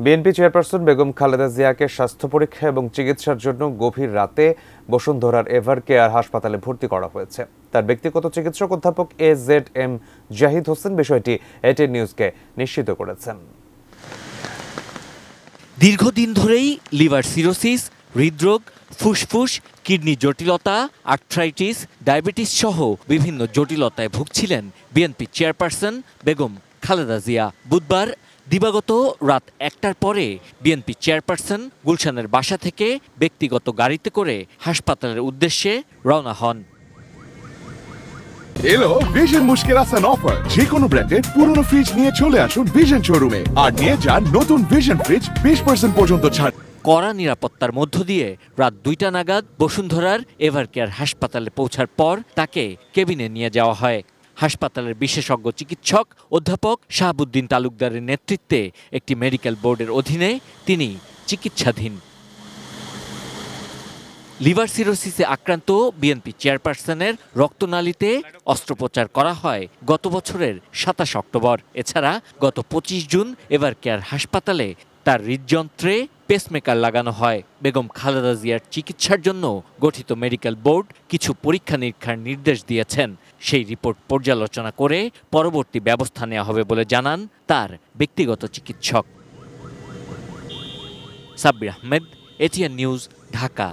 BNP chairperson Begum Khaleda জিয়াকে স্বাস্থ্য পরীক্ষা এবং চিকিৎসার জন্য গভীর রাতে বসুন্ধরার এভার কেয়ার হাসপাতালে ভর্তি করা হয়েছে। তার ব্যক্তিগত চিকিৎসক অধ্যাপক AZM জাহিদ হোসেন বিষয়টি এটিএন নিউজকে নিশ্চিত করেছেন। দীর্ঘদিন ধরেই লিভার সিরোসিস, হৃদরোগ, ফুসফুস, কিডনি জটিলতা, আর্থ্রাইটিস, ডায়াবেটিস সহ বিভিন্ন জটিলতায় ভুগছিলেন বিএনপি চেয়ারপারসন বেগম খালেদা জিয়া। বুধবার দিবাগত রাত 1টার পরে বিএনপি চেয়ারপারসন গুলশানের বাসা থেকে ব্যক্তিগত গাড়িতে করে হাসপাতালের উদ্দেশ্যে রওনা হন। এলো ভিশন মুশকিল আসান অফার। যে কোনো ব্র্যান্ডের পুরনো ফ্রিজ নিয়ে চলে আসুন ভিশন শোরুমে আর নিয়ে যান নতুন ভিশন ফ্রিজ 20% পর্যন্ত ছাড়। কড়া নিরাপত্তার মধ্য দিয়ে রাত 2টা নাগাদ বসুন্ধরার এভার কেয়ার হাসপাতালে পৌঁছার পর তাকে কেবিনে নিয়ে যাওয়া হয়। হাসপাতালের বিশেষজ্ঞ চিকিৎসক অধ্যাপক শাহাবুদ্দিন তালুকদারের নেতৃত্বে একটি মেডিকেল বোর্ডের অধীনে তিনি চিকিৎসাধীন। লিভার সিরোসিসে আক্রান্ত বিএনপি চেয়ারপারসনের রক্তনালীতে অস্ত্রোপচার করা হয় গত বছরের 27 অক্টোবর। এছাড়া গত 25 জুন এভার কেয়ার হাসপাতালে তার হৃদযন্ত্রে পেসমেকার লাগানো হয়। বেগম খালেদা জিয়ার চিকিৎসার জন্য গঠিত মেডিকেল বোর্ড কিছু পরীক্ষা নিরীক্ষার নির্দেশ দিয়েছেন। সেই রিপোর্ট পর্যালোচনা করে পরবর্তী ব্যবস্থা নেওয়া হবে বলে জানান তার ব্যক্তিগত চিকিৎসক। Sabbir Ahmed, ATN news, Dhaka.